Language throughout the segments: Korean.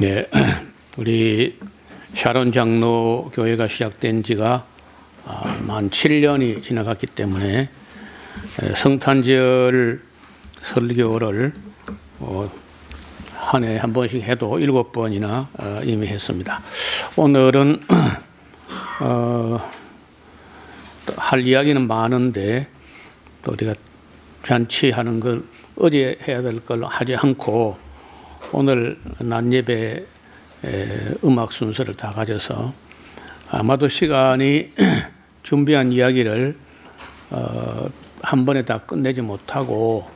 네, 우리 샤론 장로 교회가 시작된 지가 만 7년이 지나갔기 때문에 성탄절 설교를 한 해 한 번씩 해도 7번이나 이미 했습니다. 오늘은 할 이야기는 많은데 또 우리가 잔치하는 걸 어제 해야 될 걸 하지 않고 오늘 낮 예배 음악 순서를 다 가져서 아마도 시간이 준비한 이야기를 한 번에 다 끝내지 못하고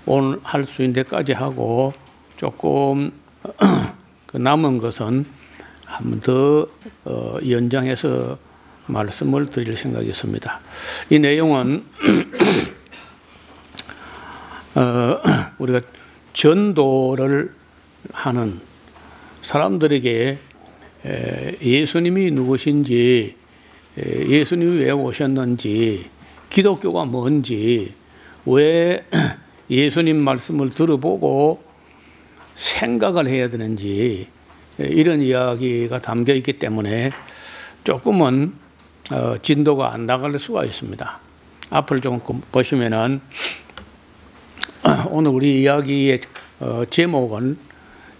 오늘 할 수 있는 데까지 하고 조금 그 남은 것은 한 번 더 연장해서 말씀을 드릴 생각이었습니다. 이 내용은 우리가 전도를 하는 사람들에게 예수님이 누구신지, 예수님이 왜 오셨는지, 기독교가 뭔지, 왜 예수님 말씀을 들어보고 생각을 해야 되는지 이런 이야기가 담겨 있기 때문에 조금은 진도가 안 나갈 수가 있습니다. 앞을 조금 보시면은 오늘 우리 이야기의 제목은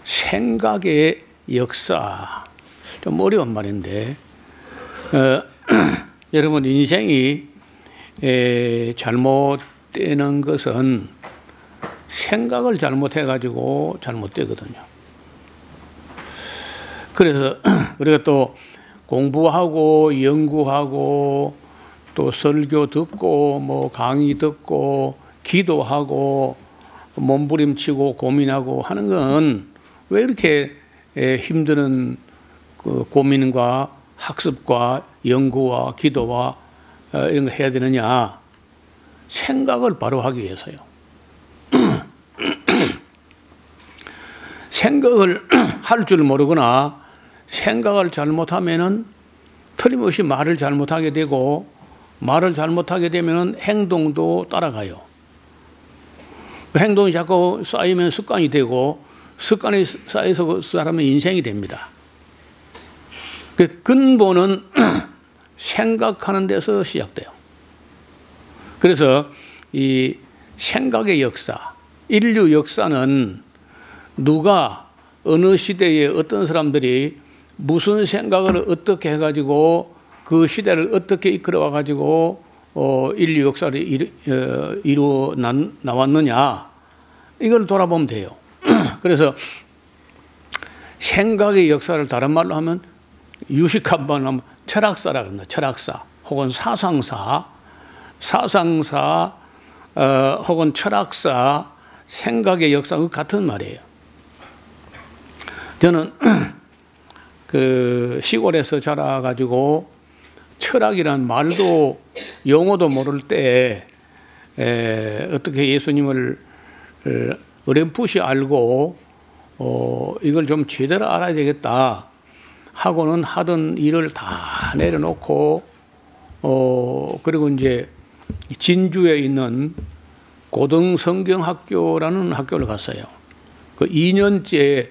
생각의 역사. 좀 어려운 말인데 여러분 인생이 잘못되는 것은 생각을 잘못해가지고 잘못되거든요. 그래서 우리가 또 공부하고 연구하고 또 설교 듣고 뭐 강의 듣고 기도하고 몸부림치고 고민하고 하는 건 왜 이렇게 힘드는 그 고민과 학습과 연구와 기도와 이런 거 해야 되느냐? 생각을 바로 하기 위해서요. 생각을 할 줄 모르거나 생각을 잘못하면은 틀림없이 말을 잘못하게 되고 말을 잘못하게 되면은 행동도 따라가요. 행동이 자꾸 쌓이면 습관이 되고 습관이 쌓여서 그 사람의 인생이 됩니다. 그 근본은 생각하는 데서 시작돼요. 그래서 이 생각의 역사, 인류 역사는 누가 어느 시대에 어떤 사람들이 무슨 생각을 어떻게 해가지고 그 시대를 어떻게 이끌어와 가지고 인류 역사를 이루어 나왔느냐 이걸 돌아보면 돼요. 그래서 생각의 역사를 다른 말로 하면 유식한 말로 하면 철학사라고 합니다. 철학사 혹은 사상사 혹은 철학사 생각의 역사가 같은 말이에요. 저는 그 시골에서 자라가지고 철학이란 말도 용어도 모를 때 어떻게 예수님을 어렴풋이 알고 이걸 좀 제대로 알아야 되겠다 하고는 하던 일을 다 내려놓고 그리고 이제 진주에 있는 고등성경학교라는 학교를 갔어요. 그 2년째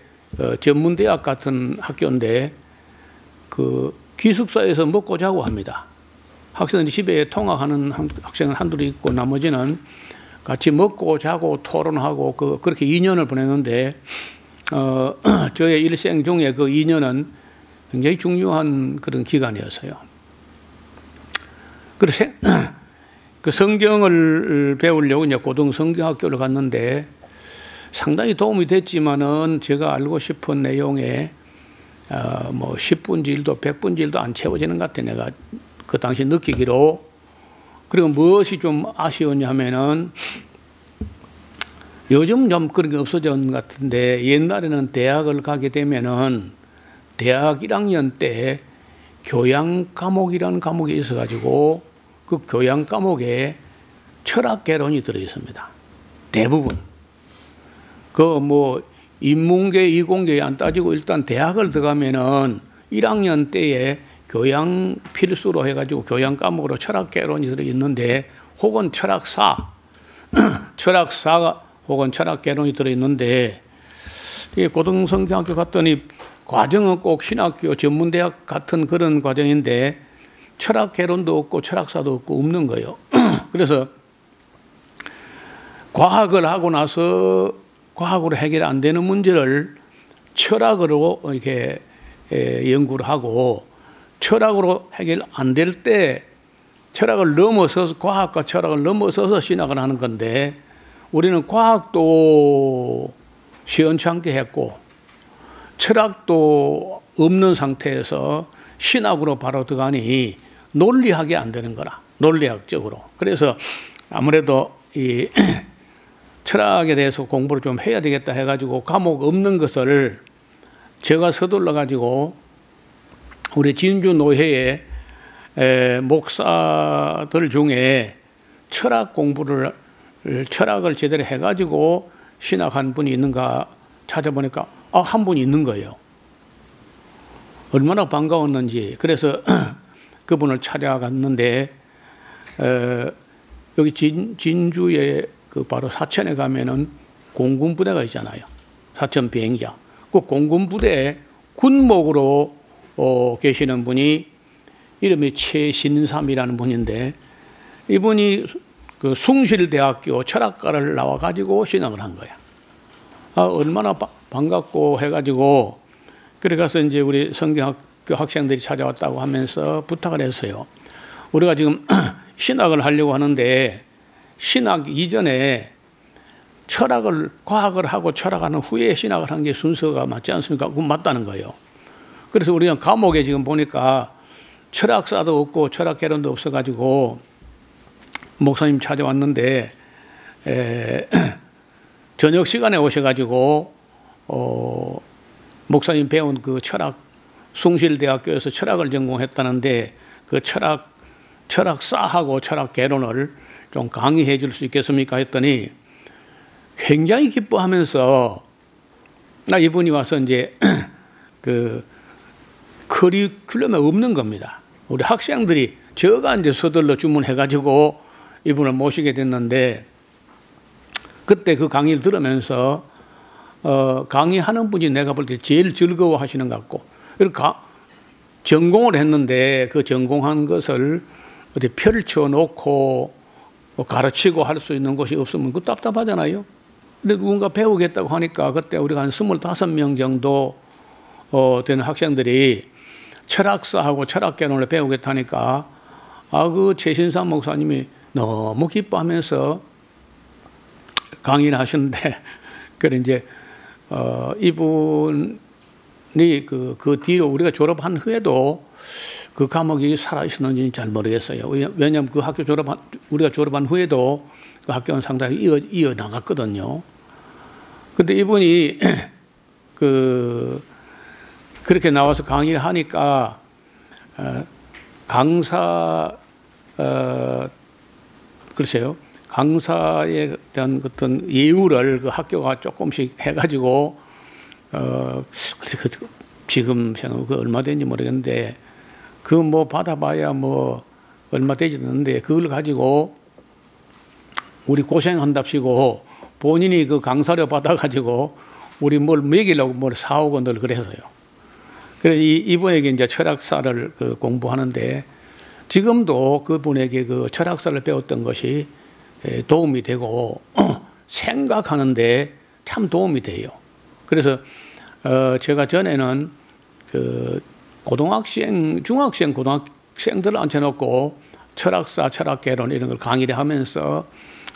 전문대학 같은 학교인데 그 기숙사에서 먹고 자고 합니다. 학생들이 집에 통학하는 학생은 한둘이 있고 나머지는 같이 먹고 자고 토론하고 그렇게 2년을 보냈는데 저의 일생 중에 그 2년은 굉장히 중요한 그런 기간이었어요. 그래서 그 성경을 배우려고 이제 고등성경학교를 갔는데 상당히 도움이 됐지만은 제가 알고 싶은 내용에 뭐 10분질도 100분질도 안 채워지는 것 같아 내가 그 당시 느끼기로. 그리고 무엇이 좀 아쉬웠냐면은 요즘 좀 그런 게 없어진 것 같은데 옛날에는 대학을 가게 되면은 대학 1학년 때 교양 과목이라는 과목이 있어가지고 그 교양 과목에 철학 개론이 들어 있습니다. 대부분. 그 뭐 인문계, 이공계 안 따지고 일단 대학을 들어가면은 1학년 때에 교양 필수로 해가지고 교양 과목으로 철학 개론이 들어 있는데 혹은 철학사 혹은 철학 개론이 들어있는데, 이 고등성경학교 갔더니 과정은 꼭 신학교 전문대학 같은 그런 과정인데 철학 개론도 없고 철학사도 없고 없는 거예요. 그래서 과학을 하고 나서 과학으로 해결 안 되는 문제를 철학으로 이렇게 연구를 하고, 철학으로 해결 안 될 때 철학을 넘어서서, 과학과 철학을 넘어서서 신학을 하는 건데, 우리는 과학도 시원찮게 했고 철학도 없는 상태에서 신학으로 바로 들어가니 논리학이 안 되는 거라, 논리학적으로. 그래서 아무래도 이 철학에 대해서 공부를 좀 해야 되겠다 해가지고 과목 없는 것을 제가 서둘러 가지고 우리 진주 노회의 목사들 중에 철학 공부를, 철학을 제대로 해가지고 신학한 분이 있는가 찾아보니까 한 분이 있는 거예요. 얼마나 반가웠는지. 그래서 그분을 찾아갔는데, 여기 진주에 그 바로 사천에 가면은 공군부대가 있잖아요. 사천 비행장. 그 공군부대 군목으로 계시는 분이 이름이 최신삼이라는 분인데, 이분이 그 숭실대학교 철학과를 나와가지고 신학을 한 거야. 얼마나 반갑고 해가지고, 그래 가서 이제 우리 성경학교 학생들이 찾아왔다고 하면서 부탁을 했어요. 우리가 지금 신학을 하려고 하는데, 신학 이전에 철학을, 과학을 하고 철학하는 후에 신학을 한 게 순서가 맞지 않습니까? 그건 맞다는 거예요. 그래서 우리가 과목에 지금 보니까 철학사도 없고 철학 개론도 없어가지고 목사님 찾아왔는데, 저녁 시간에 오셔가지고 목사님 배운 그 철학, 숭실대학교에서 철학을 전공했다는데 그 철학사하고 철학 개론을 좀 강의해 줄 수 있겠습니까 했더니 굉장히 기뻐하면서, 이분이 와서 이제 그 커리큘럼에 없는 겁니다. 우리 학생들이, 제가 이제 서둘러 주문해가지고 이분을 모시게 됐는데, 그때 그 강의를 들으면서 강의하는 분이 내가 볼 때 제일 즐거워하시는 것 같고, 전공을 했는데 그 전공한 것을 어디 펼쳐놓고 가르치고 할 수 있는 곳이 없으면 그 답답하잖아요. 근데 누군가 배우겠다고 하니까 그때 우리가 한 25명 정도 되는 학생들이 철학사하고 철학개론을 배우겠다니까, 그 최신삼 목사님이 너무 기뻐하면서 강의를 하시는데, 그래 이제 이분이 그 뒤로 우리가 졸업한 후에도 그 과목이 살아 있었는지 잘 모르겠어요. 왜냐하면 그 학교 우리가 졸업한 후에도 그 학교는 상당히 이어 나갔거든요. 근데 이분이 그렇게 나와서 강의를 하니까 글쎄요, 강사에 대한 어떤 예우를 그 학교가 조금씩 해가지고 지금 생각 그 얼마 된지 모르겠는데, 그 뭐 받아봐야 뭐 얼마 되지 않는데 그걸 가지고 우리 고생한답시고 본인이 그 강사료 받아가지고 우리 뭘 먹이려고 뭘 사오고 늘 그래서요. 그래서 이분에게 이제 철학사를 공부하는데, 지금도 그분에게 그 철학사를 배웠던 것이 도움이 되고 생각하는데 참 도움이 돼요. 그래서 제가 전에는 그 고등학생, 중학생, 고등학생들을 앉혀놓고 철학사, 철학개론 이런 걸 강의를 하면서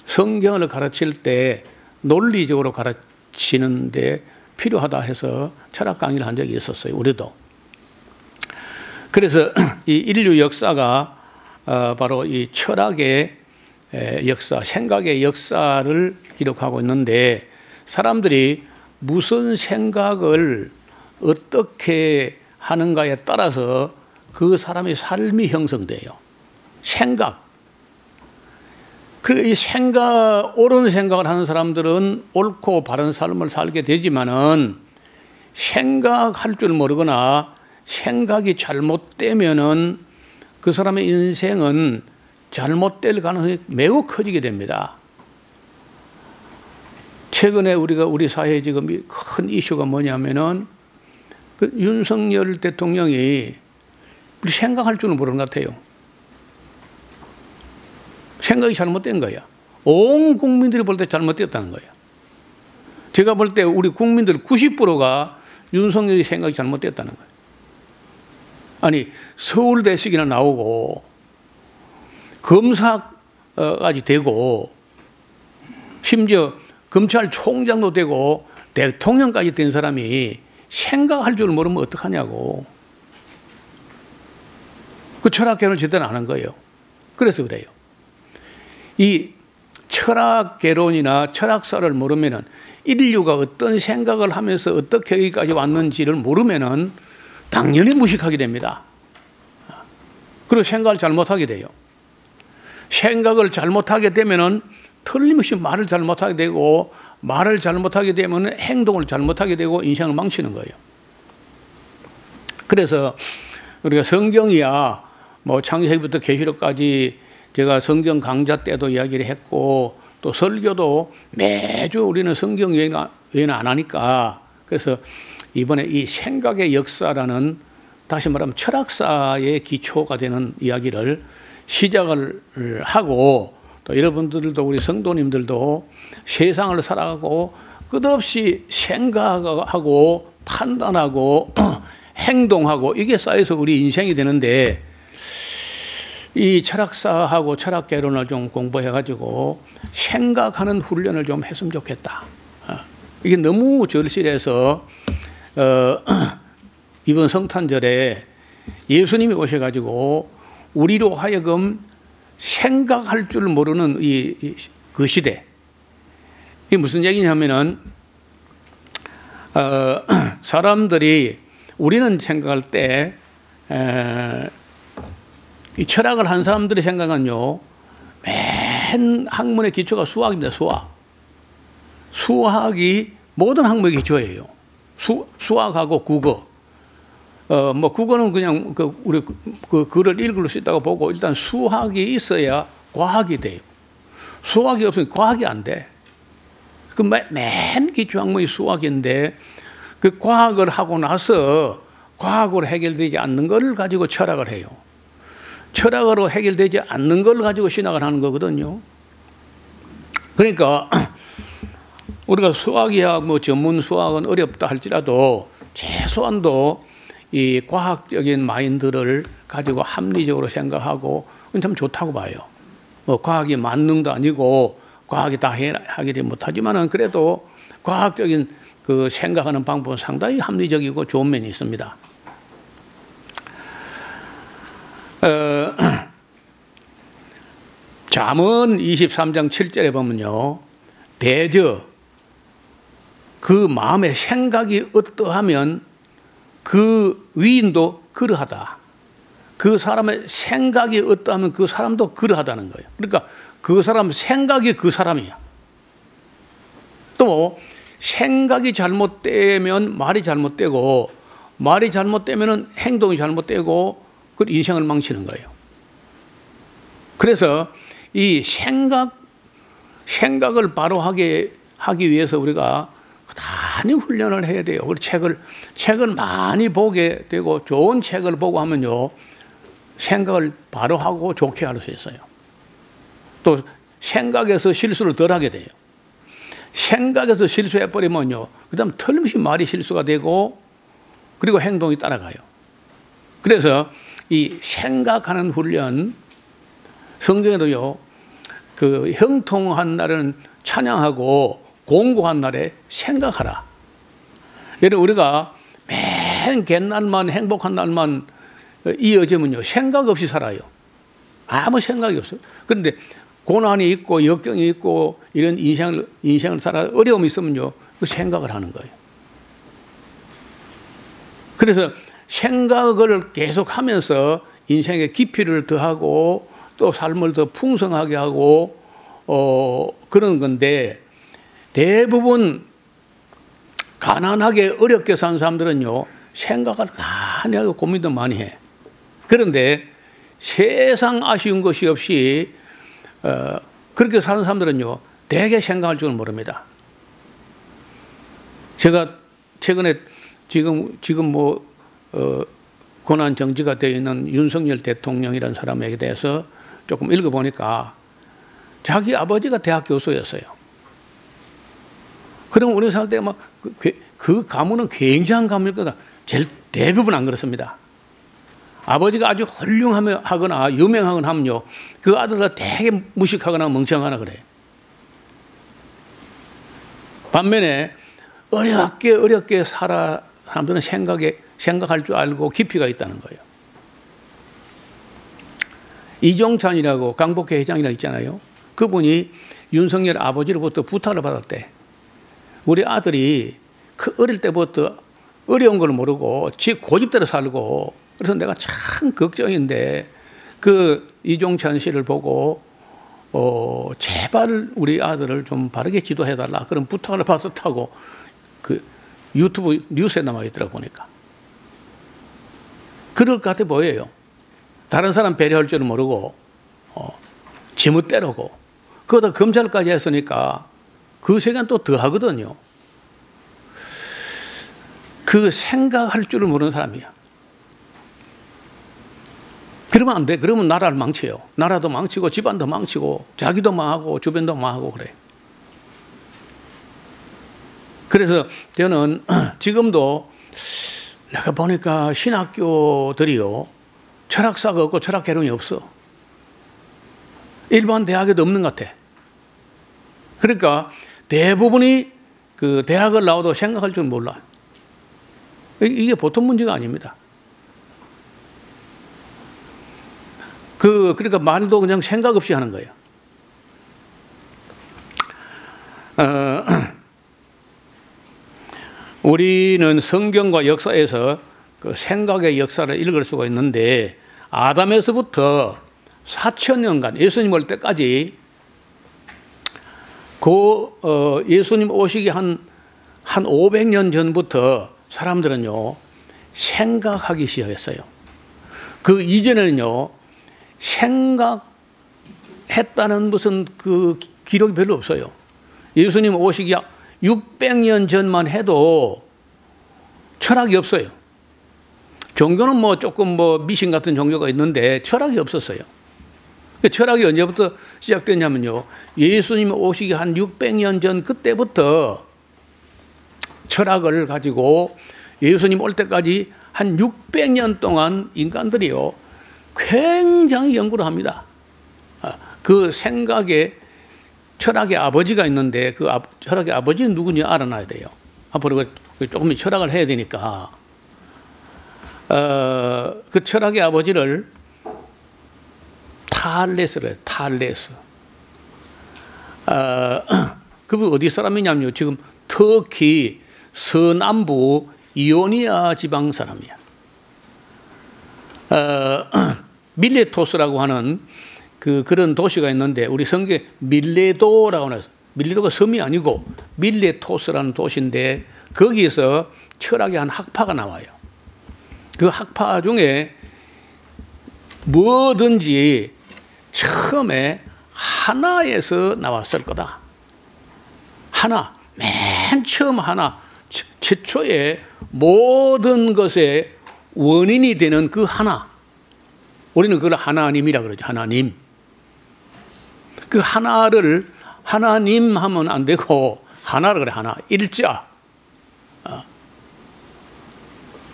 성경을 가르칠 때 논리적으로 가르치는데 필요하다 해서 철학 강의를 한 적이 있었어요. 우리도. 그래서 이 인류 역사가 바로 이 철학의 역사, 생각의 역사를 기록하고 있는데, 사람들이 무슨 생각을 어떻게 하는가에 따라서 그 사람의 삶이 형성돼요. 생각. 이 옳은 생각을 하는 사람들은 옳고 바른 삶을 살게 되지만은, 생각할 줄 모르거나 생각이 잘못되면은 그 사람의 인생은 잘못될 가능성이 매우 커지게 됩니다. 최근에 우리 사회에 지금 큰 이슈가 뭐냐면은 그 윤석열 대통령이 우리 생각할 줄은 모르는 것 같아요. 생각이 잘못된 거야. 온 국민들이 볼 때 잘못됐다는 거야. 제가 볼 때 우리 국민들 90%가 윤석열이 생각이 잘못됐다는 거예요. 아니, 서울대식이나 나오고 검사까지 되고 심지어 검찰총장도 되고 대통령까지 된 사람이 생각할 줄 모르면 어떡하냐고. 그 철학개론을 제대로 안 한 거예요. 그래서 그래요. 이 철학개론이나 철학사를 모르면은 인류가 어떤 생각을 하면서 어떻게 여기까지 왔는지를 모르면은 당연히 무식하게 됩니다. 그리고 생각을 잘못하게 돼요. 생각을 잘못하게 되면은 틀림없이 말을 잘못하게 되고, 말을 잘못하게 되면 행동을 잘못하게 되고 인생을 망치는 거예요. 그래서 우리가 성경이야 뭐 창세기부터 계시록까지 제가 성경 강좌 때도 이야기를 했고, 또 설교도 매주 우리는 성경 여행을 안 하니까, 그래서 이번에 이 생각의 역사라는, 다시 말하면 철학사의 기초가 되는 이야기를 시작을 하고, 또 여러분들도 우리 성도님들도 세상을 살아가고 끝없이 생각하고 판단하고 행동하고 이게 쌓여서 우리 인생이 되는데, 이 철학사하고 철학개론을 좀 공부해가지고 생각하는 훈련을 좀 했으면 좋겠다. 이게 너무 절실해서 이번 성탄절에 예수님이 오셔가지고 우리로 하여금 생각할 줄 모르는 그 시대. 이게 무슨 얘기냐면은 사람들이, 우리는 생각할 때 이 철학을 한 사람들이 생각은요, 맨 학문의 기초가 수학입니다. 수학이 모든 학문의 기초예요. 수학하고 국어. 뭐 국어는 그냥 우리 글을 읽을 수 있다고 보고, 일단 수학이 있어야 과학이 돼요. 수학이 없으면 과학이 안 돼. 그 맨 기초 학문이 수학인데, 그 과학을 하고 나서 과학으로 해결되지 않는 것을 가지고 철학을 해요. 철학으로 해결되지 않는 걸 가지고 신학을 하는 거거든요. 그러니까 우리가 수학이야 뭐 전문 수학은 어렵다 할지라도 최소한도 이 과학적인 마인드를 가지고 합리적으로 생각하고 참 좋다고 봐요. 뭐 과학이 만능도 아니고 과학이 다 해결이 못하지만은 그래도 과학적인 그 생각하는 방법은 상당히 합리적이고 좋은 면이 있습니다. 잠언 23장 7절에 보면요, 대저 그 마음의 생각이 어떠하면 그 위인도 그러하다. 그 사람의 생각이 어떠하면 그 사람도 그러하다는 거예요. 그러니까 그 사람 생각이 그 사람이야. 또 생각이 잘못되면 말이 잘못되고, 말이 잘못되면 행동이 잘못되고, 그 인생을 망치는 거예요. 그래서 이 생각을 바로 하기 위해서 우리가 많이 훈련을 해야 돼요. 우리 책을 많이 보게 되고, 좋은 책을 보고 하면요, 생각을 바로 하고 좋게 할 수 있어요. 또 생각에서 실수를 덜 하게 돼요. 생각에서 실수해버리면요, 그 다음 틀림없이 말이 실수가 되고, 그리고 행동이 따라가요. 그래서 이 생각하는 훈련, 성경에도요, 그 형통한 날은 찬양하고 공고한 날에 생각하라. 여러분, 우리가 맨 갯날만 행복한 날만 이어지면요, 생각 없이 살아요. 아무 생각이 없어요. 그런데 고난이 있고 역경이 있고 이런 인생을 살아 어려움이 있으면요, 그 생각을 하는 거예요. 그래서 생각을 계속 하면서 인생의 깊이를 더하고 또 삶을 더 풍성하게 하고 그런 건데, 대부분 가난하게 어렵게 사는 사람들은요, 생각을 많이 하고 고민도 많이 해. 그런데 세상 아쉬운 것이 없이 그렇게 사는 사람들은요, 되게 생각할 줄 모릅니다. 제가 최근에 지금 뭐 고난 정지가 되어 있는 윤석열 대통령이라는 사람에게 대해서 조금 읽어보니까 자기 아버지가 대학 교수였어요. 그럼 우리 살 때 막 그 가문은 굉장한 가문일 거다. 제일 대부분 안 그렇습니다. 아버지가 아주 훌륭하거나 유명하거나 하면요, 그 아들가 되게 무식하거나 멍청하거나 그래요. 반면에 어렵게 살아 사람들은 생각할 줄 알고 깊이가 있다는 거예요. 이종찬이라고 강복회 회장이라고 있잖아요. 그분이 윤석열 아버지로부터 부탁을 받았대. 우리 아들이 어릴 때부터 어려운 걸 모르고 지 고집대로 살고, 그래서 내가 참 걱정인데 그 이종찬 씨를 보고 제발 우리 아들을 좀 바르게 지도해달라 그런 부탁을 받았다고 그 유튜브 뉴스에 남아 있더라고 보니까. 그럴 것 같아 보여요. 다른 사람 배려할 줄은 모르고 지멋대로고, 그러다 검찰까지 했으니까 그 세계는 또 더 하거든요. 그 생각할 줄을 모르는 사람이야. 그러면 안 돼. 그러면 나라를 망쳐요. 나라도 망치고 집안도 망치고 자기도 망하고 주변도 망하고 그래. 그래서 저는 지금도 내가 보니까 신학교들이요, 철학사가 없고 철학 개론이 없어. 일반 대학에도 없는 것 같아. 그러니까 대부분이 그 대학을 나와도 생각할 줄 몰라. 이게 보통 문제가 아닙니다. 그러니까 말도 그냥 생각 없이 하는 거예요. 우리는 성경과 역사에서 그 생각의 역사를 읽을 수가 있는데, 아담에서부터 4,000년간 예수님 올 때까지 예수님 오시기 한 500년 전부터 사람들은요 생각하기 시작했어요. 그 이전에는요 생각했다는 무슨 그 기록이 별로 없어요. 예수님 오시기 600년 전만 해도 철학이 없어요. 종교는 뭐 조금 미신 같은 종교가 있는데 철학이 없었어요. 철학이 언제부터 시작됐냐면요, 예수님 오시기 한 600년 전 그때부터 철학을 가지고 예수님 올 때까지 한 600년 동안 인간들이요 굉장히 연구를 합니다. 그 생각에 철학의 아버지가 있는데 그 철학의 아버지는 누군지 알아놔야 돼요. 앞으로 조금 철학을 해야 되니까. 그 철학의 아버지를 탈레스를 해요. 탈레스. 그분 어디 사람이냐면요, 지금 터키 서남부 이오니아 지방 사람이야. 밀레토스라고 하는 그런 도시가 있는데, 우리 성경에 밀레도라고 해서, 밀레도가 섬이 아니고 밀레토스라는 도시인데, 거기에서 철학의 한 학파가 나와요. 그 학파 중에 뭐든지 처음에 하나에서 나왔을 거다. 하나, 맨 처음 하나, 최초의 모든 것의 원인이 되는 그 하나, 우리는 그걸 하나님이라 그러죠. 하나님. 그 하나를 하나님 하면 안 되고 하나를 그래. 하나, 일자.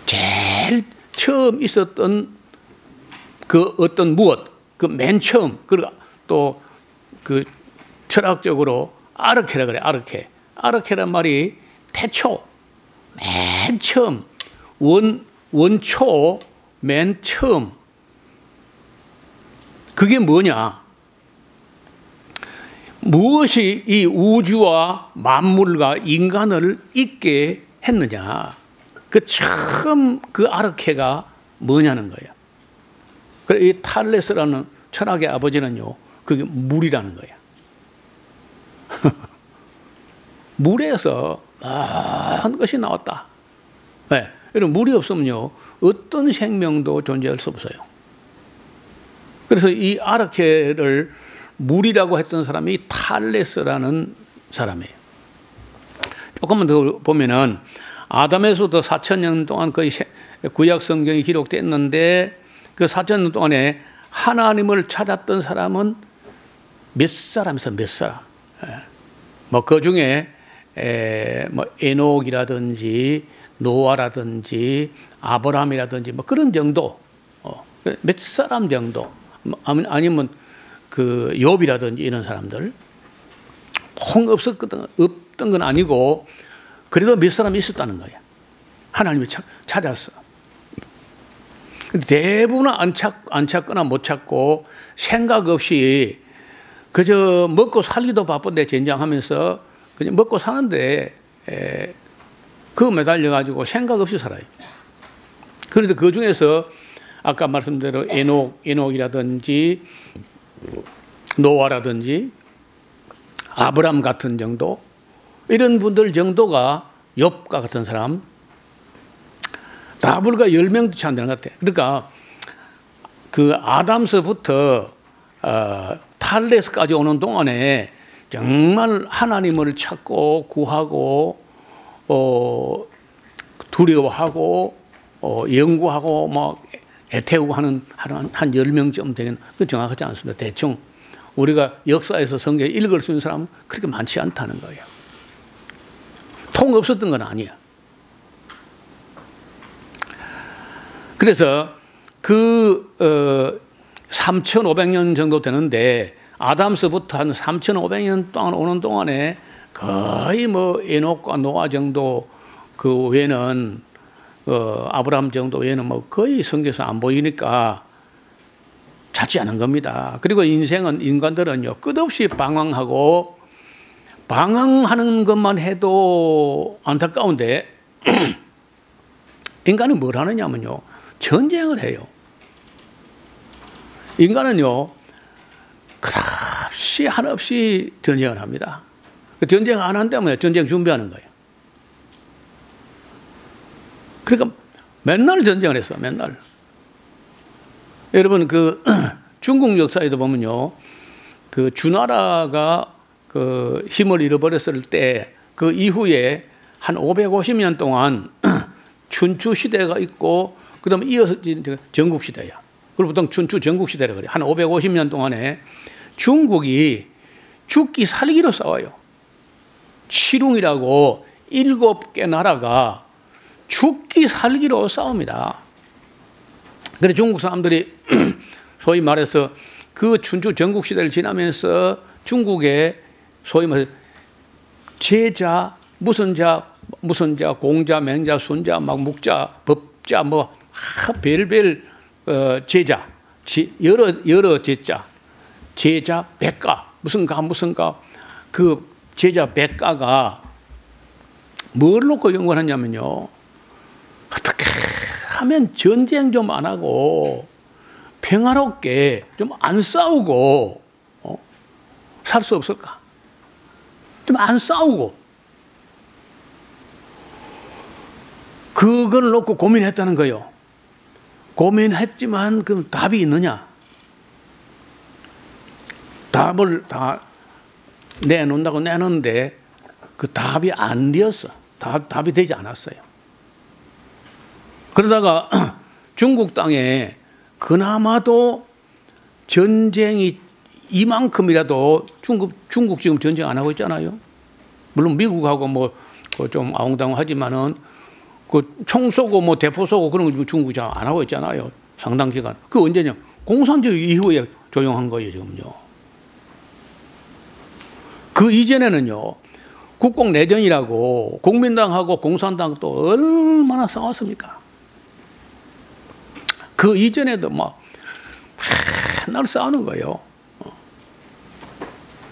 제일 처음 있었던 그 어떤 무엇, 그 맨 처음, 그리고 또 그 철학적으로 아르케라 그래. 아르케. 아르케란 말이 태초, 맨 처음, 원초, 맨 처음. 그게 뭐냐? 무엇이 이 우주와 만물과 인간을 있게 했느냐? 그 처음 그 아르케가 뭐냐는 거예요. 그래서 이 탈레스라는 철학의 아버지는요, 그게 물이라는 거예요. 물에서 많은 것이 나왔다. 네. 여러분, 물이 없으면요 어떤 생명도 존재할 수 없어요. 그래서 이 아르케를 물이라고 했던 사람이 탈레스라는 사람이에요. 조금만 더 보면은 아담에서부터 4,000년 동안 거의 구약 성경이 기록됐는데 그 4,000년 동안에 하나님을 찾았던 사람은 몇 사람에서 몇 사람. 뭐 그 중에 뭐 에녹이라든지 노아라든지 아브라함이라든지 뭐 그런 정도, 몇 사람 정도, 아니면 그 욥이라든지 이런 사람들 통 없던 건 아니고 그래도 몇 사람이 있었다는 거야. 하나님이 찾았어. 대부분은 안 찾거나 못 찾고 생각 없이 그저 먹고 살기도 바쁜데 전쟁하면서 그냥 먹고 사는데 그거 매달려 가지고 생각 없이 살아요. 그런데 그 중에서 아까 말씀대로 에녹이라든지 노아라든지 아브람 같은 정도 이런 분들 정도가 욥과 같은 사람 다 불과 10명도 채 안 되는 것 같아요. 그러니까 그 아담서부터 탈레스까지 오는 동안에 정말 하나님을 찾고 구하고 두려워하고 연구하고 뭐 애태우고 하는 한 10명쯤 되는 그 정확하지 않습니다. 대충 우리가 역사에서 성경 읽을 수 있는 사람은 그렇게 많지 않다는 거예요. 통 없었던 건 아니야. 그래서 그 3,500년 정도 되는데 아담서부터 한 3,500년 동안 오는 동안에 거의 뭐 에녹과 노아 정도 그 외에는 아브라함 정도 외에는 뭐 거의 성경에서 안 보이니까 찾지 않은 겁니다. 그리고 인간들은요 끝없이 방황하고 방황하는 것만 해도 안타까운데 인간은 뭘 하느냐면요 전쟁을 해요. 인간은요 끝없이 한없이 전쟁을 합니다. 전쟁 안 한다면 전쟁 준비하는 거예요. 그러니까 맨날 전쟁을 했어. 맨날. 여러분 그 중국 역사에도 보면요 그 주나라가 그 힘을 잃어버렸을 때 그 이후에 한 550년 동안 춘추 시대가 있고 그다음에 이어서 전국 시대야. 그리고 보통 춘추 전국 시대라 그래. 한 550년 동안에 중국이 죽기 살기로 싸워요. 치룽이라고 7개 나라가 죽기 살기로 싸웁니다. 그래서 중국 사람들이 소위 말해서 그 춘추 전국 시대를 지나면서 중국에 소위 말해서 제자, 무슨 자, 공자, 맹자, 순자, 막 묵자, 법자, 뭐 별별 제자, 여러 제자, 제자 백가, 무슨 가, 그 제자 백가가 뭘 놓고 연구하냐면요. 어떻게 하면 전쟁 좀 안 하고 평화롭게 좀 안 싸우고 살 수 없을까? 좀 안 싸우고 그걸 놓고 고민했다는 거예요. 고민했지만 그 답이 있느냐? 답을 다 내놓는다고 내놓는데 그 답이 안 되었어. 답이 되지 않았어요. 그러다가 중국 땅에 그나마도 전쟁이 이만큼이라도 중국 지금 전쟁 안 하고 있잖아요. 물론 미국하고 뭐 좀 아웅다웅하지만은 그 총 쏘고 뭐 대포 쏘고 그런 거 중국이 잘 안 하고 있잖아요. 상당 기간. 그 언제냐? 공산주의 이후에 조용한 거예요 지금요. 그 이전에는요. 국공내전이라고 국민당하고 공산당도 얼마나 싸웠습니까? 그 이전에도 막 맨날 싸우는 거예요.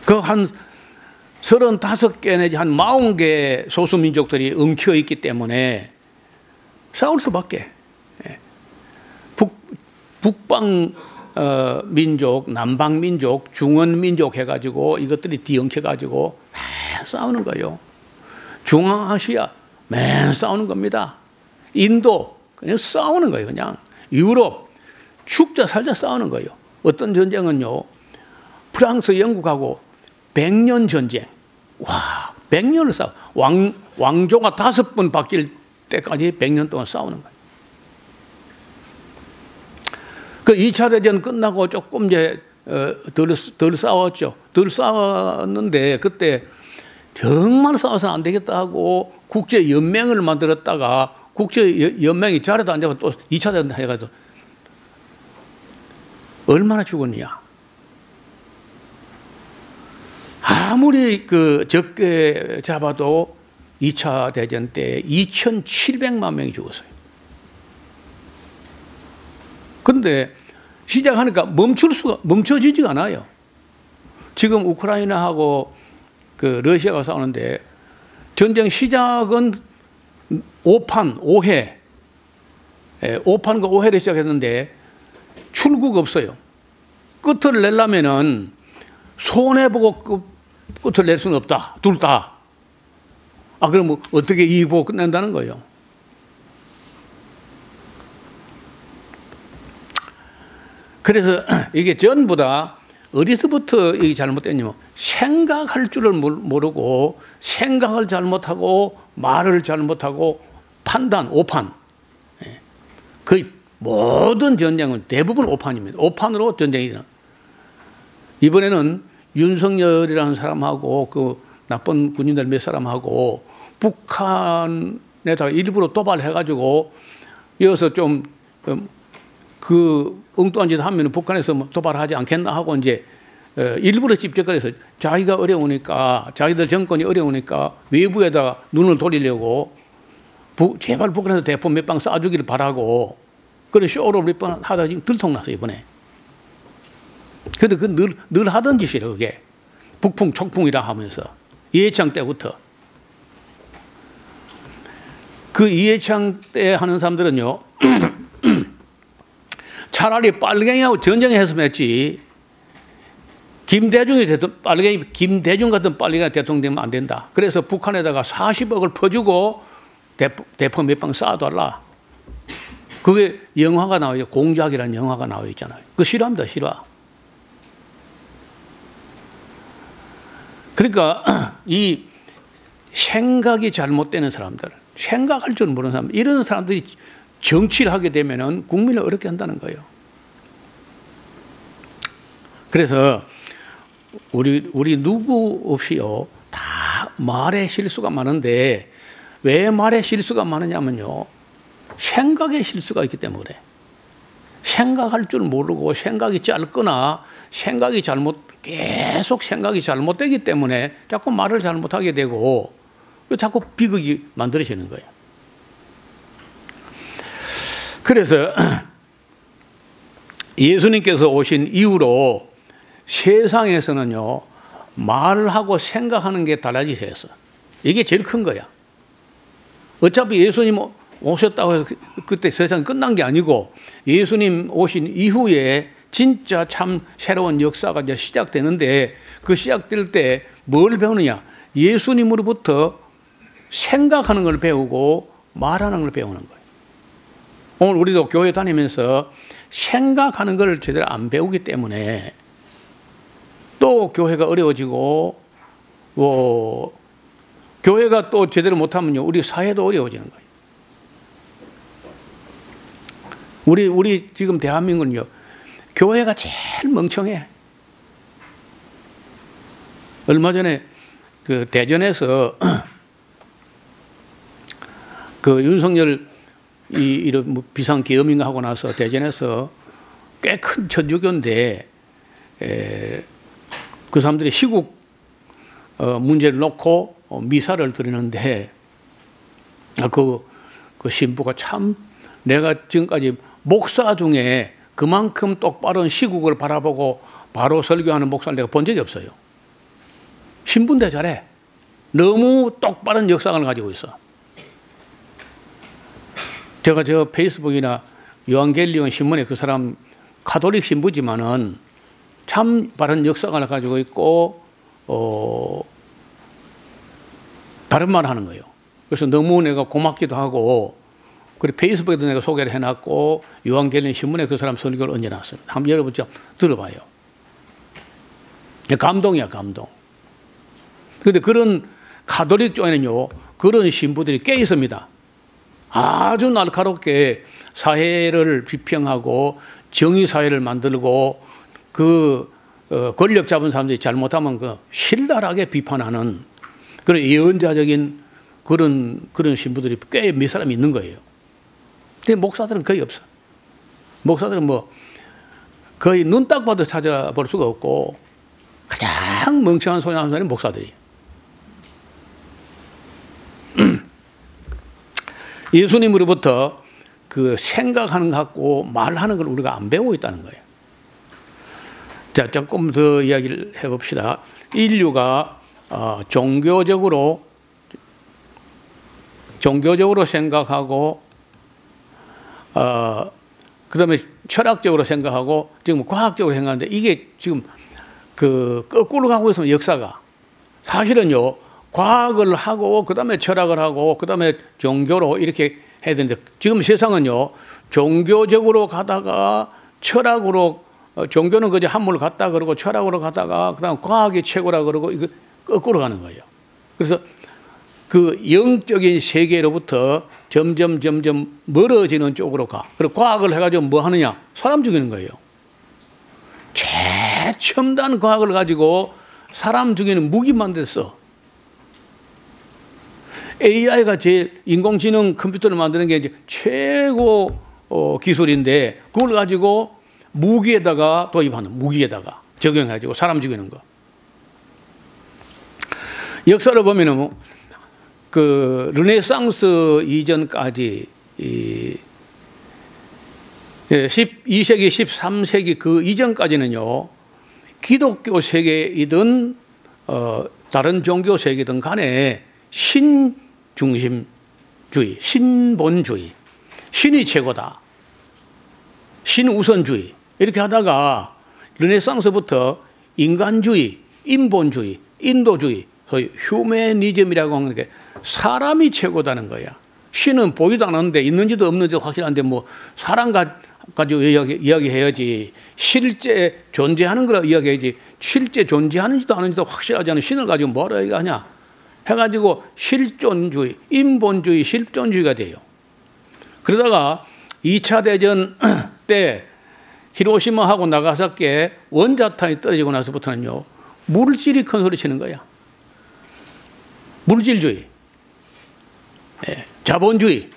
그 한 35개 내지 한 40개 소수민족들이 엉켜 있기 때문에 싸울 수밖에. 북방 민족, 남방 민족, 중원 민족 해가지고 이것들이 뒤엉켜가지고 맨 싸우는 거예요. 중앙아시아 맨 싸우는 겁니다. 인도 그냥 싸우는 거예요. 그냥 유럽 죽자 살자 싸우는 거예요. 어떤 전쟁은요. 프랑스, 영국하고 100년 전쟁. 와, 100년을 싸워. 왕조가 5번 바뀔 때까지 100년 동안 싸우는 거예요. 그 2차 대전 끝나고 조금 이제 덜 싸웠죠. 덜 싸웠는데 그때 정말 싸워서는 안 되겠다 하고 국제연맹을 만들었다가 국제연맹이 자리도 안 잡고 또 2차 대전 해가지고 얼마나 죽었냐. 아무리 그 적게 잡아도 2차 대전 때 2,700만 명이 죽었어요. 그런데 시작하니까 멈춰지지가 않아요. 지금 우크라이나하고 그 러시아가 싸우는데 전쟁 시작은 5판 5회, 5판과 5회를 시작했는데 출구가 없어요. 끝을 내려면은 손해보고 끝을 낼 수는 없다. 둘 다. 그럼 어떻게 이기고 끝낸다는 거예요. 그래서 이게 전부 다 어디서부터 이게 잘못됐냐면 생각할 줄을 모르고 생각을 잘못하고 말을 잘못하고 판단, 오판. 거의 모든 전쟁은 대부분 오판입니다. 오판으로 전쟁이 일어나. 이번에는 윤석열이라는 사람하고 그 나쁜 군인들 몇 사람하고 북한에다가 일부러 도발해가지고 여기서 좀 그 엉뚱한 짓 하면 북한에서 뭐 도발하지 않겠나 하고 이제 일부러 집적거려서 자기가 어려우니까 자기들 정권이 어려우니까 외부에다가 눈을 돌리려고 제발 북한에서 대포 몇 방 쏴주기를 바라고 그런 쇼를 몇 번 하다 지금 들통났어요 이번에. 근데 그 늘 하던 짓이에요 그게. 북풍 촉풍이라 하면서 이해창 때부터. 그 이해창 때 하는 사람들은요 차라리 빨갱이하고 전쟁했으면 했지. 김대중 같은 빨갱이가 대통령 되면 안 된다. 그래서 북한에다가 40억을 퍼주고 대포 몇 방 쏴달라. 그게 영화가 나와요. 공작이라는 영화가 나와 있잖아요. 그거 싫어합니다. 싫어. 그러니까 이 생각이 잘못되는 사람들, 생각할 줄 모르는 사람, 이런 사람들이 정치를 하게 되면은 국민을 어렵게 한다는 거예요. 그래서 우리 누구 없이요 다 말에 실수가 많은데 왜 말에 실수가 많으냐면요 생각에 실수가 있기 때문에 생각할 줄 모르고 생각이 짧거나 계속 생각이 잘못되기 때문에 자꾸 말을 잘못하게 되고 자꾸 비극이 만들어지는 거예요. 그래서 예수님께서 오신 이후로 세상에서는요 말하고 생각하는 게 달라지셔서 이게 제일 큰 거야. 어차피 예수님 오셨다고 해서 그때 세상이 끝난 게 아니고 예수님 오신 이후에 진짜 참 새로운 역사가 이제 시작되는데 그 시작될 때 뭘 배우느냐? 예수님으로부터 생각하는 걸 배우고 말하는 걸 배우는 거예요. 오늘 우리도 교회 다니면서 생각하는 걸 제대로 안 배우기 때문에 또 교회가 어려워지고 교회가 또 제대로 못하면요 우리 사회도 어려워지는 거예요. 우리 지금 대한민국은요 교회가 제일 멍청해. 얼마 전에 그 대전에서 그 윤석열 이런 비상 계엄인가 하고 나서 대전에서 꽤 큰 천주교인데 그 사람들이 시국 문제를 놓고 미사를 드리는데 그 신부가 참 내가 지금까지 목사 중에 그만큼 똑바른 시국을 바라보고 바로 설교하는 목사를 내가 본 적이 없어요. 신부인데 잘해. 너무 똑바른 역사관을 가지고 있어. 제가 저 페이스북이나 요한겔리온 신문에 그 사람 가톨릭 신부지만은 참 바른 역사관을 가지고 있고 바른 말을 하는 거예요. 그래서 너무 내가 고맙기도 하고 그리고 페이스북에도 내가 소개를 해놨고 요한겔리온 신문에 그 사람 설교를 얹어놨어요. 한번 여러분 좀 들어봐요. 감동이야 감동. 그런데 그런 가톨릭 쪽에는요, 그런 신부들이 꽤 있습니다. 아주 날카롭게 사회를 비평하고 정의사회를 만들고 권력 잡은 사람들이 잘못하면 신랄하게 비판하는 그런 예언자적인 그런 신부들이 꽤 몇 사람이 있는 거예요. 근데 목사들은 거의 없어. 목사들은 거의 눈 딱 봐도 찾아볼 수가 없고 가장 멍청한 소리 하는 사람이 목사들이. 예수님으로부터 그 생각하는 것 갖고 말하는 걸 우리가 안 배우고 있다는 거예요. 자, 조금 더 이야기를 해봅시다. 인류가 종교적으로 생각하고 그다음에 철학적으로 생각하고 지금 과학적으로 생각하는데 이게 지금 거꾸로 가고 있으면 역사가 사실은요. 과학을 하고 그다음에 철학을 하고 그다음에 종교로 이렇게 해야 되는데 지금 세상은요. 종교적으로 가다가 철학으로 종교는 그저 한물 갔다 그러고 철학으로 가다가 그다음 과학이 최고라 그러고 이거 거꾸로 가는 거예요. 그래서 그 영적인 세계로부터 점점 멀어지는 쪽으로 가. 그리고 과학을 해가지고 뭐 하느냐? 사람 죽이는 거예요. 최첨단 과학을 가지고 사람 죽이는 무기 만들었어. AI가 제일 인공지능 컴퓨터를 만드는 게 이제 최고 기술인데 그걸 가지고 무기에다가 도입하는 무기에다가 적용해가지고 사람 죽이는 거. 역사를 보면은 르네상스 이전까지 12세기, 13세기 그 이전까지는요 기독교 세계이든 다른 종교 세계든 간에 신중심주의, 신본주의, 신이 최고다, 신우선주의 이렇게 하다가 르네상스부터 인간주의, 인본주의, 인도주의, 소위 휴메니즘이라고 하는 게 사람이 최고다는 거야. 신은 보이도 않았는데 있는지도 없는지도 확실한데 뭐 사람 가지고 이야기해야지. 실제 존재하는 거라 이야기해야지. 실제 존재하는지도 않은지도 확실하지 않은 신을 가지고 뭐라 얘기하냐 해가지고 실존주의, 인본주의, 실존주의가 돼요. 그러다가 2차 대전 때 히로시마하고 나가사키에 원자탄이 떨어지고 나서부터는요 물질이 큰 소리 치는 거야. 물질주의, 자본주의,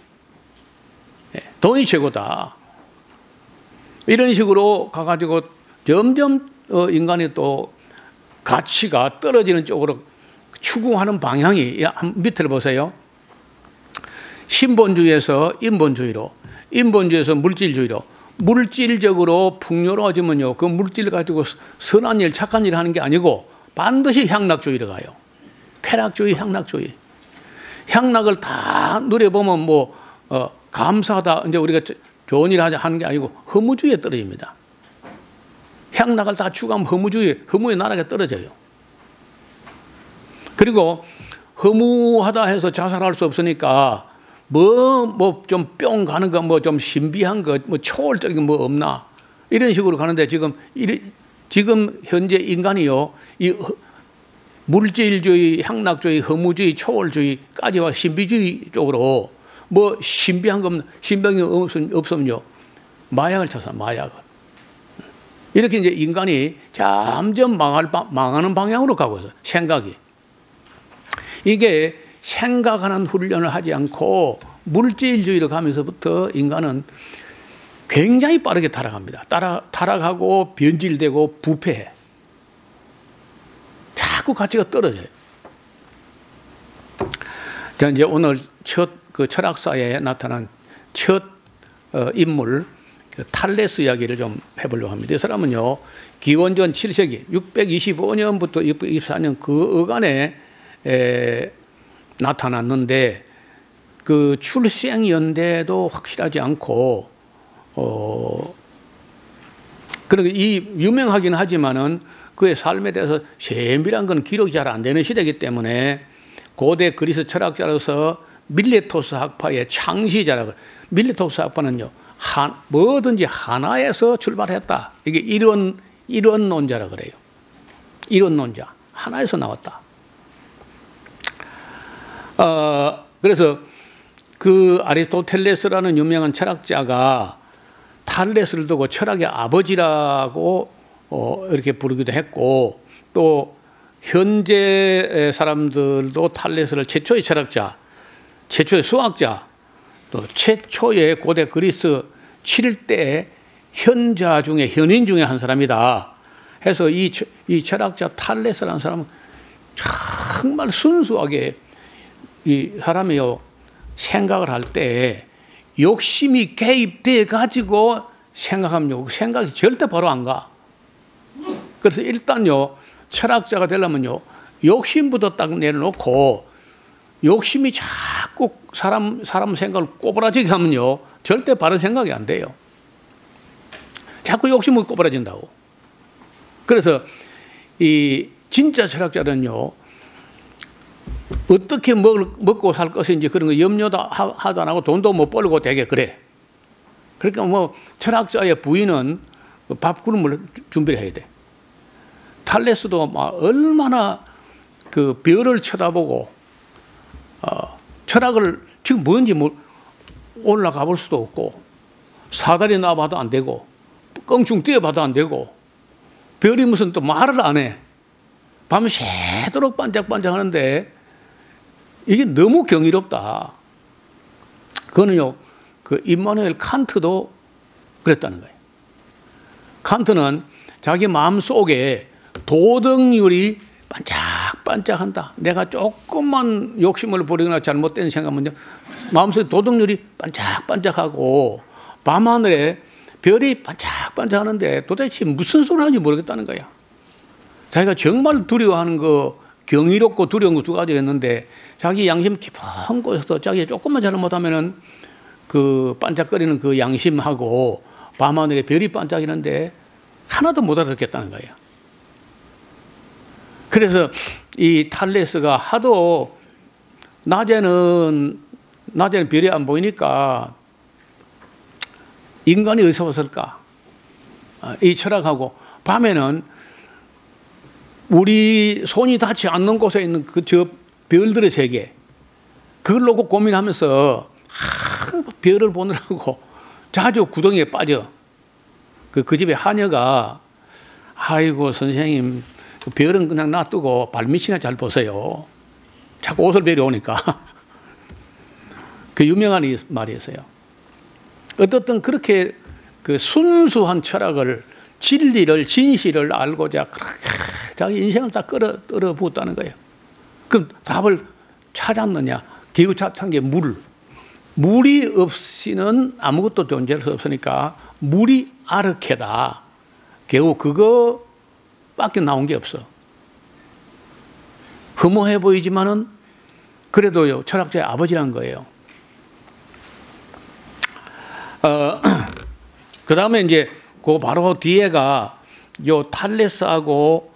돈이 최고다. 이런 식으로 가가지고 점점 인간의 또 가치가 떨어지는 쪽으로 추구하는 방향이 밑을 보세요. 신본주의에서 인본주의로, 인본주의에서 물질주의로, 물질적으로 풍요로워지면요 그 물질 가지고 선한 일, 착한 일 하는 게 아니고 반드시 향락주의로 가요. 쾌락주의, 향락주의. 향락을 다 누려보면 뭐 감사하다. 이제 우리가 좋은 일 하는 게 아니고 허무주의에 떨어집니다. 향락을 다 추구하면 허무의 나라가 떨어져요. 그리고 허무하다 해서 자살할 수 없으니까 뭐 좀 뿅 가는 거, 뭐 좀 신비한 거, 뭐 초월적인 뭐 없나 이런 식으로 가는데 지금 현재 인간이요 이 물질주의, 향락주의, 허무주의, 초월주의까지와 신비주의 쪽으로 뭐 신비한 거 신병이 없으면요 마약을 쳐서 마약을 이렇게 이제 인간이 점점 망하는 방향으로 가고 있어요. 생각이 이게 생각하는 훈련을 하지 않고 물질주의로 가면서부터 인간은 굉장히 빠르게 타락합니다. 타락하고 변질되고 부패해. 자꾸 가치가 떨어져요. 자, 이제 오늘 그 철학사에 나타난 첫 인물 탈레스 이야기를 좀 해보려고 합니다. 이 사람은요 기원전 7세기 625년부터 624년 그 어간에 나타났는데 그 출생 연대도 확실하지 않고 그러니까 이 유명하긴 하지만은 그의 삶에 대해서 세밀한 건 기록이 잘 안 되는 시대이기 때문에 고대 그리스 철학자로서 밀레토스 학파의 창시자라고. 밀레토스 학파는요 뭐든지 하나에서 출발했다. 이게 이론론자라 그래요. 이론론자 하나에서 나왔다. 그래서 그 아리스토텔레스라는 유명한 철학자가 탈레스를 두고 철학의 아버지라고 이렇게 부르기도 했고, 또 현재 사람들도 탈레스를 최초의 철학자, 최초의 수학자, 또 최초의 고대 그리스 7대 현자 중에 현인 중에 한 사람이다 해서 이 철학자 탈레스라는 사람은 정말 순수하게 이 사람이요 생각을 할 때 욕심이 개입돼 가지고 생각하면 생각이 절대 바로 안 가. 그래서 일단요 철학자가 되려면요 욕심부터 딱 내려놓고, 욕심이 자꾸 사람 생각을 꼬부라지게 하면요 절대 바른 생각이 안 돼요. 자꾸 욕심을 꼬부라진다고. 그래서 이 진짜 철학자는요 어떻게 먹고 살 것인지 그런 거 염려도 하도 안 하고 돈도 못 벌고 되게 그래. 그러니까 뭐 철학자의 부인은 밥그릇을 준비를 해야 돼. 탈레스도 막 얼마나 그 별을 쳐다보고 철학을 지금 뭔지 올라가 볼 수도 없고, 사다리 놔봐도 안 되고, 껑충 뛰어봐도 안 되고, 별이 무슨 또 말을 안 해. 밤에 새도록 반짝반짝 하는데 이게 너무 경이롭다. 그거는요, 그 임마누엘 칸트도 그랬다는 거예요. 칸트는 자기 마음 속에 도덕률이 반짝반짝한다. 내가 조금만 욕심을 부리거나 잘못된 생각하면요, 마음속에 도덕률이 반짝반짝하고 밤하늘에 별이 반짝반짝하는데 도대체 무슨 소리 하는지 모르겠다는 거야. 자기가 정말 두려워하는 거, 경이롭고 두려운 거 두 가지가 있는데, 자기 양심 깊은 곳에서 자기 조금만 잘못하면은 그 반짝거리는 그 양심하고 밤하늘에 별이 반짝이는데 하나도 못 알아듣겠다는 거야. 그래서 이 탈레스가 하도 낮에는 별이 안 보이니까 인간이 어디서 왔을까? 이 철학하고, 밤에는 우리 손이 닿지 않는 곳에 있는 저 별들의 세계, 그걸 놓고 고민하면서 별을 보느라고 자주 구덩이에 빠져. 그 집에 하녀가, 아이고 선생님 별은 그냥 놔두고 발밑이나 잘 보세요. 자꾸 옷을 내려오니까. 그 유명한 말이었어요. 어떻든 그렇게 그 순수한 철학을, 진리를, 진실을 알고자 자기 인생을 다 끌어 부었다는 거예요. 그럼 답을 찾았느냐? 기구 찾은 게 물. 물이 없이는 아무것도 존재할 수 없으니까 물이 아르케다. 겨우 그거밖에 나온 게 없어. 허무해 보이지만은 그래도요 철학자의 아버지란 거예요. 그 다음에 이제 그 바로 뒤에가 요 탈레스하고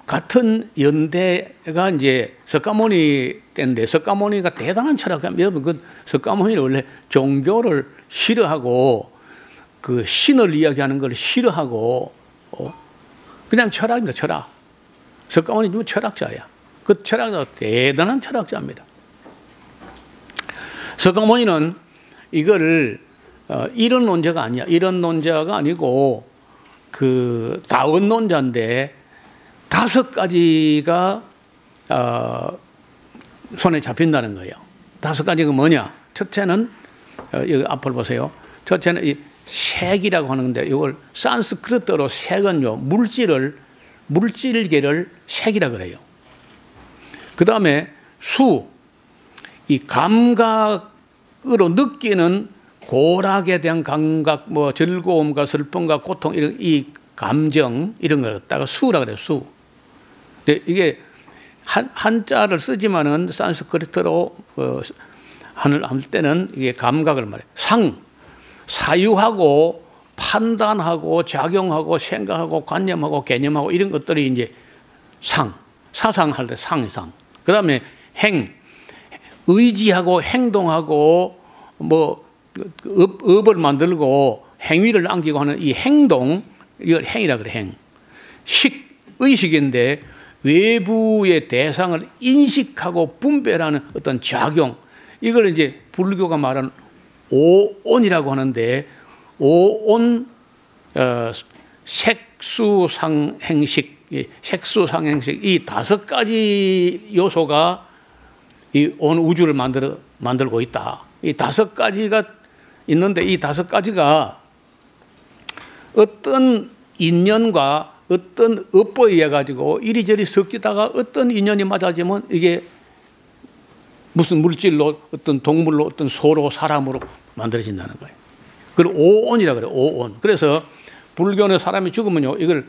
같은 연대가 이제 석가모니 때인데, 석가모니가 대단한 철학자. 여러분 그 석가모니는 원래 종교를 싫어하고 그 신을 이야기하는 걸 싫어하고 그냥 철학입니다. 철학. 석가모니는 철학자야. 그 철학자가 대단한 철학자입니다. 석가모니는 이거를 이런 논자가 아니야. 이런 논자가 아니고 그 다원론자인데 5가지가 손에 잡힌다는 거예요. 5가지가 뭐냐? 첫째는 여기 앞을 보세요. 첫째는 이 색이라고 하는데, 이걸 산스크리트로 색은요 물질계를 색이라 그래요. 그 다음에 수, 이 감각으로 느끼는 고락에 대한 감각, 뭐 즐거움과 슬픔과 고통, 이런 이 감정, 이런 걸 갖다가 수라 그래요. 수. 이게 한자를 쓰지만은 산스크리트로 할 때는 이게 감각을 말해요. 상, 사유하고 판단하고 작용하고 생각하고 관념하고 개념하고 이런 것들이 이제 상, 사상할 때 상이상. 그 다음에 행, 의지하고 행동하고 뭐 업을 만들고 행위를 남기고 하는 이 행동, 이걸 행이라 그래. 행. 식, 의식인데 외부의 대상을 인식하고 분별하는 어떤 작용, 이걸 이제 불교가 말하는 오온이라고 하는데, 오온 색수상행식, 색수상행식, 이 5가지 요소가 이 온 우주를 만들고 있다. 이 5가지가 있는데, 이 5가지가 어떤 인연과 어떤 업보에 의해 가지고 이리저리 섞이다가 어떤 인연이 맞아지면 이게 무슨 물질로, 어떤 동물로, 어떤 소로, 사람으로 만들어진다는 거예요. 그걸 오온이라고 그래요. 오온. 그래서 불교는 사람이 죽으면요, 이걸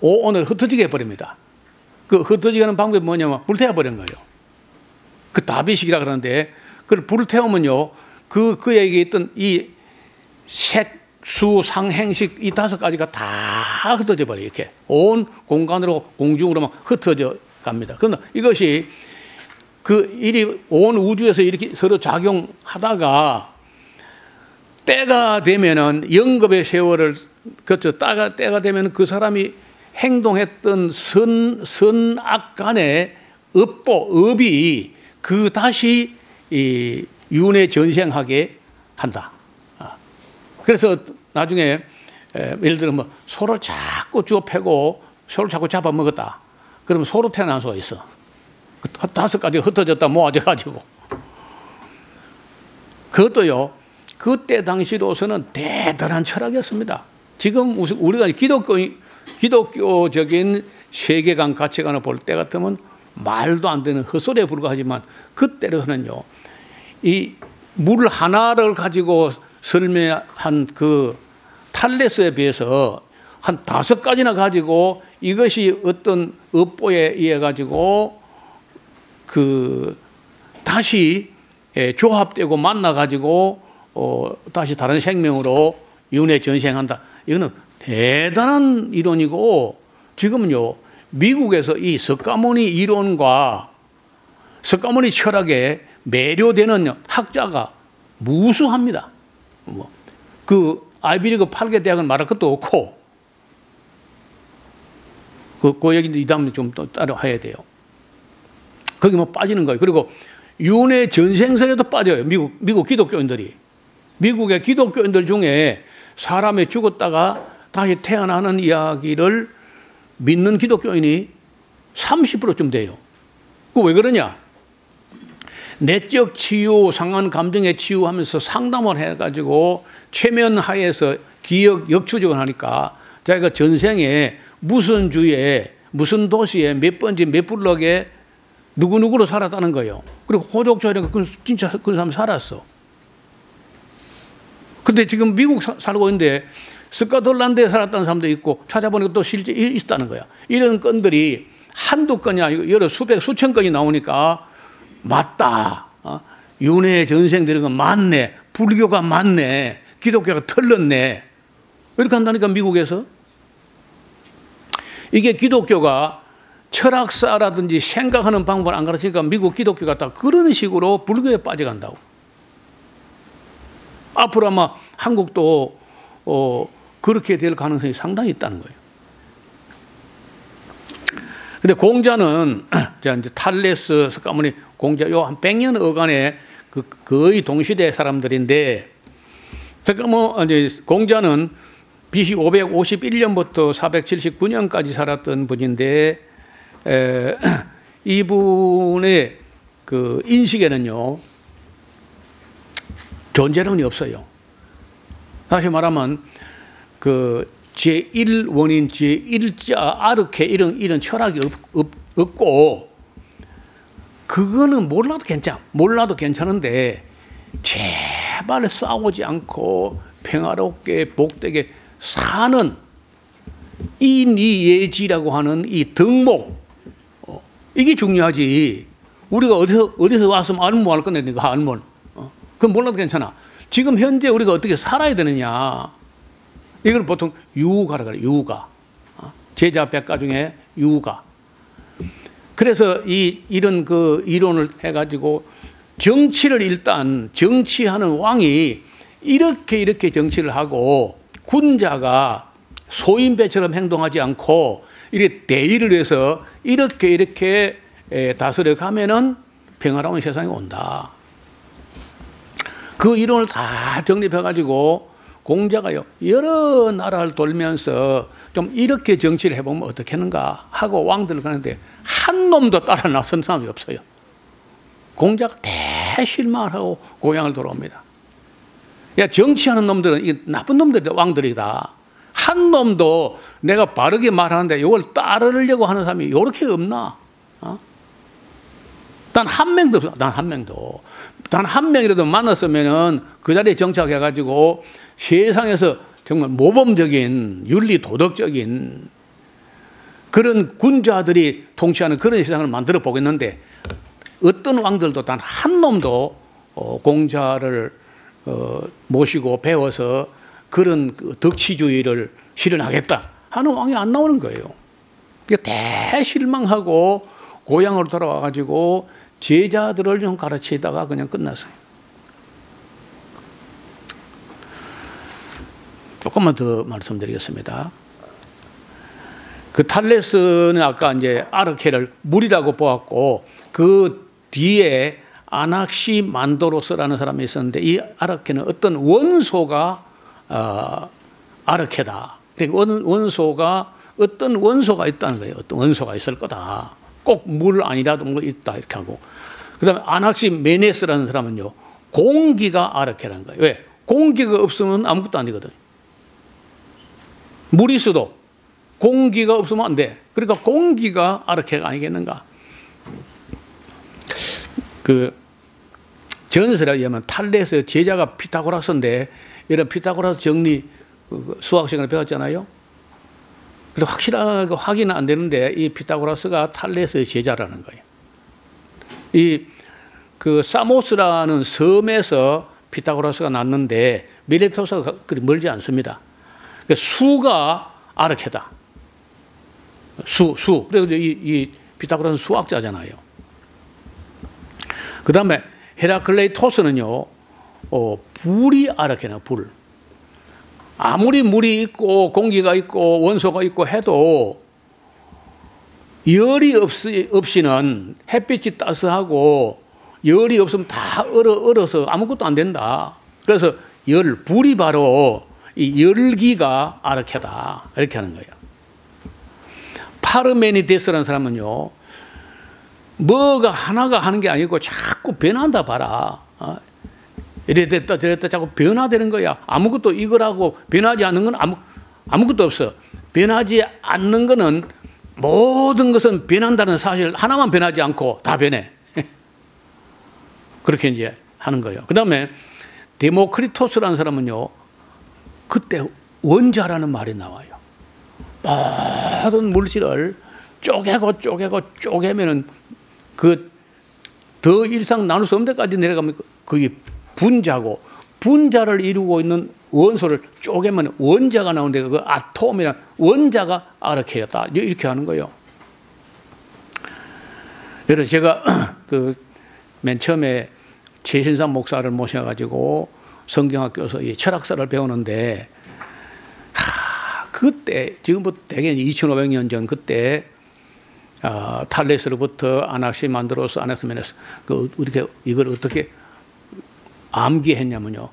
오온을 흩어지게 해버립니다. 그 흩어지게 하는 방법이 뭐냐면 불태워버리는 거예요. 그 다비식이라 그러는데, 그걸 불태우면요, 그에게 있던 이 색, 수, 상행식, 이 5가지가 다 흩어져 버려요. 이렇게 온 공간으로, 공중으로 막 흩어져 갑니다. 그러나 이것이 온 우주에서 이렇게 서로 작용하다가 때가 되면은, 영겁의 세월을 거쳐 때가 되면 그 사람이 행동했던 선악 간의 업이 다시 이 윤회 전생하게 한다. 그래서 나중에 예를 들어 뭐 소를 자꾸 주워 패고 소를 자꾸 잡아먹었다. 그러면 소로 태어난 소가 있어. 5가지 흩어졌다 모아져가지고. 그것도요, 그때 당시로서는 대단한 철학이었습니다. 지금 우리가 기독교적인 세계관, 가치관을 볼 때 같으면 말도 안 되는 헛소리에 불과하지만, 그때로서는요, 이 물 하나를 가지고 설명한 그 탈레스에 비해서 한 5가지나 가지고 이것이 어떤 업보에 의해 가지고 다시 조합되고 만나 가지고 다시 다른 생명으로 윤회 전생한다. 이거는 대단한 이론이고, 지금은요, 미국에서 이 석가모니 이론과 석가모니 철학에 매료되는 학자가 무수합니다. 그 아이비리그 8개 대학은 말할 것도 없고, 그 얘기도 이 다음에 좀 또 따로 해야 돼요. 거기 뭐 빠지는 거예요. 그리고 윤회 전생설에도 빠져요. 미국 기독교인들이. 미국의 기독교인들 중에 사람이 죽었다가 다시 태어나는 이야기를 믿는 기독교인이 30%쯤 돼요. 그 왜 그러냐? 내적 치유, 상한 감정의 치유하면서 상담을 해가지고 최면하에서 기억 역추적을 하니까 자기가 전생에 무슨 주에 무슨 도시에 몇 번째 몇 블럭에 누구누구로 살았다는 거예요. 그리고 호족조이니까 진짜 그런 사람이 살았어. 근데 지금 미국 살고 있는데 스코틀랜드에 살았다는 사람도 있고, 찾아보니까 또 실제 있다는 거야. 이런 건들이 한두 건이 아니고 여러 수천 건이 나오니까 맞다. 윤회 전생 되는 건 맞네. 불교가 맞네. 기독교가 틀렸네. 이렇게 한다니까, 미국에서. 이게 기독교가 철학사라든지 생각하는 방법을 안 가르치니까 미국 기독교가 다 그런 식으로 불교에 빠져간다고. 앞으로 아마 한국도 그렇게 될 가능성이 상당히 있다는 거예요. 근데 공자는 이제 탈레스, 석가모니, 공자 요 한 100년 어간에 거의 동시대 사람들인데, 공자는 BC 551년부터 479년까지 살았던 분인데, 이분의 그 인식에는요, 존재론이 없어요. 다시 말하면 그 제1원인, 제1자, 아르케 이런 철학이 없고, 그거는 몰라도 괜찮은데, 제발 싸우지 않고 평화롭게 복되게 사는 인이예지라고 하는 이 덕목, 이게 중요하지. 우리가 어디서 왔으면 알면 뭐 할 건데, 네가 알면. 그건 몰라도 괜찮아. 지금 현재 우리가 어떻게 살아야 되느냐. 이걸 보통 유가라고 그래요. 유가. 제자 백가 중에 유가. 그래서 이런 그 이론을 해가지고 정치를 일단 정치하는 왕이 이렇게 정치를 하고, 군자가 소인배처럼 행동하지 않고 이렇게 대의를 위해서 이렇게 다스려 가면은 평화로운 세상이 온다. 그 이론을 다 정립해가지고 공자가요 여러 나라를 돌면서 좀 이렇게 정치를 해보면 어떻겠는가 하고 왕들을 가는데 한 놈도 따라 나선 사람이 없어요. 공자가 대실망을 하고 고향을 돌아옵니다. 야, 정치하는 놈들은 이 나쁜 놈들이 왕들이다. 한 놈도 내가 바르게 말하는데 이걸 따르려고 하는 사람이 이렇게 없나? 단 한 명도 없어. 단 한 명도. 단 한 명이라도 만났으면은 그 자리에 정착해가지고 세상에서 정말 모범적인 윤리 도덕적인 그런 군자들이 통치하는 그런 세상을 만들어 보겠는데 어떤 왕들도 단 한 놈도 공자를 모시고 배워서 그런 덕치주의를 실현하겠다 하는 왕이 안 나오는 거예요. 대실망하고 고향으로 돌아와 가지고 제자들을 좀 가르치다가 그냥 끝났어요. 조금만 더 말씀드리겠습니다. 그 탈레스는 아까 이제 아르케를 물이라고 보았고 그 뒤에 아낙시만도로스라는 사람이 있었는데 이 아르케는 어떤 원소가 아르케다. 원소가 어떤 원소가 있다는 거예요. 어떤 원소가 있을 거다. 꼭 물 아니라도 뭐 있다 이렇게 하고. 그다음에 아낙시메네스라는 사람은요 공기가 아르케라는 거예요. 왜? 공기가 없으면 아무것도 아니거든. 물이 있어도 공기가 없으면 안 돼. 그러니까 공기가 아르케가 아니겠는가? 그 전설에 의하면 탈레스의 제자가 피타고라스인데 이런 피타고라스 정리 수학 시간에 배웠잖아요. 그래서 확실하게 확인은 안 되는데 이 피타고라스가 탈레스의 제자라는 거예요. 이 그 사모스라는 섬에서 피타고라스가 났는데 밀레토스가 그리 멀지 않습니다. 그러니까 수가 아르케다. 수. 그래서 이 피타고라스는 수학자잖아요. 그 다음에 헤라클레이토스는요, 불이 아르케나, 불. 아무리 물이 있고 공기가 있고 원소가 있고 해도 열이 없이는 햇빛이 따스하고 열이 없으면 다 얼어서 아무것도 안 된다. 그래서 불이 바로 이 열기가 아르케다. 이렇게 하는 거예요. 파르메니데스라는 사람은요, 뭐가 하나가 하는 게 아니고 자꾸 변한다 봐라. 이래 됐다 저래 됐다 자꾸 변화되는 거야. 아무것도 이거라고 변하지 않는 건 아무것도 없어. 변하지 않는 거는 모든 것은 변한다는 사실 하나만 변하지 않고 다 변해. 그렇게 이제 하는 거예요. 그 다음에 데모크리토스라는 사람은요, 그때 원자라는 말이 나와요. 모든 물질을 쪼개면은 그 더 이상 나눌 수 없는 데까지 내려가면 그게 분자고, 분자를 이루고 있는 원소를 쪼개면 원자가 나오는데 그 아톰이란 원자가 아르케였다. 이렇게 하는 거예요. 여러분 제가 그 맨 처음에 최신삼 목사를 모셔가지고 성경학교에서 이 철학사를 배우는데 그때 지금부터 대개 2500년 전 그때 탈레스로부터 아낙시만드로스, 아낙시메네스 이렇게 이걸 어떻게 암기했냐면요.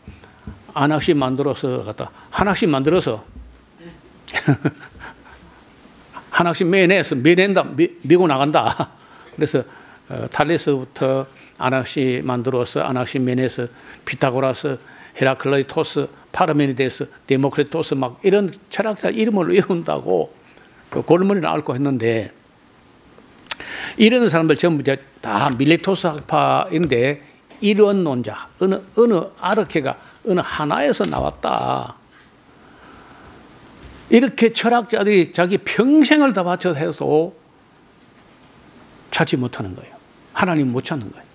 아낙시만드로스 갖다 하나씩 만들어서 하나씩 매낸다, 밀고 나간다. 그래서 탈레스부터 아낙시만드로스, 아낙시메네스, 피타고라스, 헤라클레이토스, 파르메니데스, 데모크리토스 막 이런 철학자 이름을 외운다고 골머리를 앓고 했는데 이런 사람들 전부 다 밀레토스 학파인데 이론론자 어느 아르케가 어느 하나에서 나왔다. 이렇게 철학자들이 자기 평생을 다 바쳐서 해도 찾지 못하는 거예요. 하나님 못 찾는 거예요.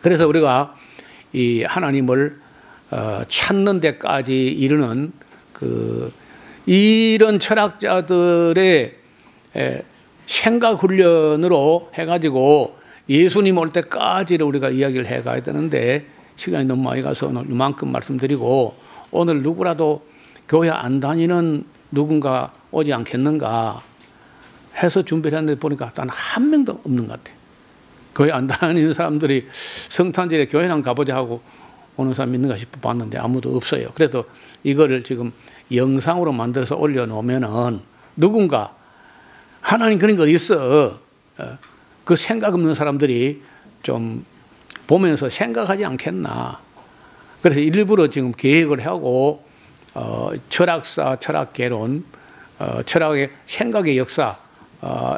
그래서 우리가 이 하나님을 찾는 데까지 이르는 이런 철학자들의 생각 훈련으로 해가지고 예수님 올 때까지를 우리가 이야기를 해가야 되는데 시간이 너무 많이 가서 오늘 이만큼 말씀드리고 오늘 누구라도 교회 안 다니는 누군가 오지 않겠는가 해서 준비를 했는데 보니까 단 한 명도 없는 것 같아요. 거의 안 다니는 사람들이 성탄절에 교회 한 가보자 하고 오는 사람 있는가 싶어 봤는데 아무도 없어요. 그래도 이거를 지금 영상으로 만들어서 올려놓으면은 누군가 하나님 그런 거 있어. 그 생각 없는 사람들이 좀 보면서 생각하지 않겠나. 그래서 일부러 지금 계획을 하고 철학사, 철학개론, 철학의 생각의 역사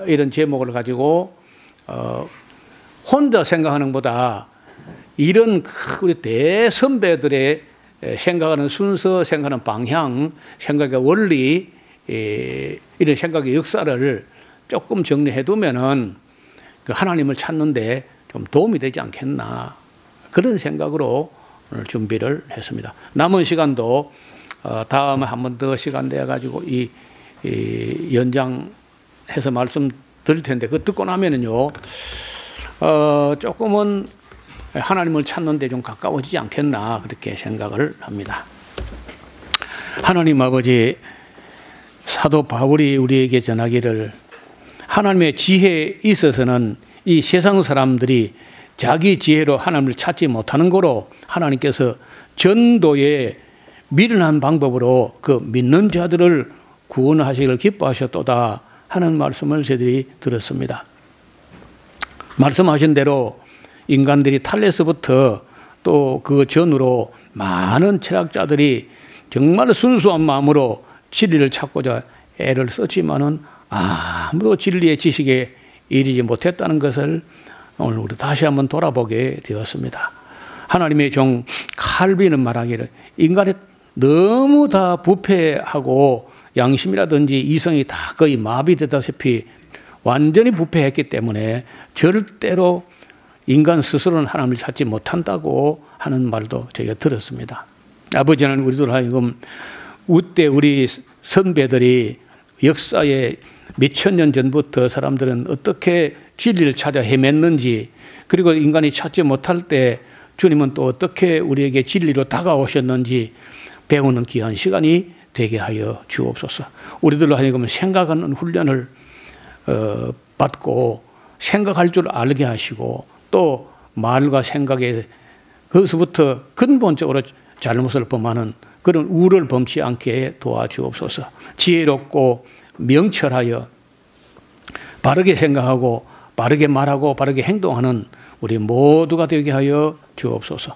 이런 제목을 가지고 혼자 생각하는 것보다 이런 우리 대선배들의 생각하는 순서, 생각하는 방향, 생각의 원리, 이런 생각의 역사를 조금 정리해두면은 그 하나님을 찾는데 좀 도움이 되지 않겠나. 그런 생각으로 오늘 준비를 했습니다. 남은 시간도 다음에 한 번 더 시간 내가지고 이 연장해서 말씀 드릴 텐데 그거 듣고 나면은요, 조금은 하나님을 찾는데 좀 가까워지지 않겠나 그렇게 생각을 합니다. 하나님 아버지, 사도 바울이 우리에게 전하기를 하나님의 지혜에 있어서는 이 세상 사람들이 자기 지혜로 하나님을 찾지 못하는 거로 하나님께서 전도에 미련한 방법으로 그 믿는 자들을 구원하시기를 기뻐하셨도다 하는 말씀을 저희들이 들었습니다. 말씀하신 대로 인간들이 탈레스부터 또 그 전으로 많은 철학자들이 정말 순수한 마음으로 진리를 찾고자 애를 썼지만은 아무도 진리의 지식에 이르지 못했다는 것을 오늘 우리 다시 한번 돌아보게 되었습니다. 하나님의 종 칼빈은 말하기를 인간이 너무 다 부패하고 양심이라든지 이성이 다 거의 마비되다시피 완전히 부패했기 때문에 절대로 인간 스스로는 하나님을 찾지 못한다고 하는 말도 저희가 들었습니다. 아버지는 우리들 하여금 우때 우리 선배들이 역사에 몇천 년 전부터 사람들은 어떻게 진리를 찾아 헤맸는지, 그리고 인간이 찾지 못할 때 주님은 또 어떻게 우리에게 진리로 다가오셨는지 배우는 귀한 시간이 되게 하여 주옵소서. 우리들로 하여금 생각하는 훈련을 받고 생각할 줄 알게 하시고 또 말과 생각에 거기서부터 근본적으로 잘못을 범하는 그런 우를 범치 않게 도와주옵소서. 지혜롭고 명철하여 바르게 생각하고 바르게 말하고 바르게 행동하는 우리 모두가 되게 하여 주옵소서.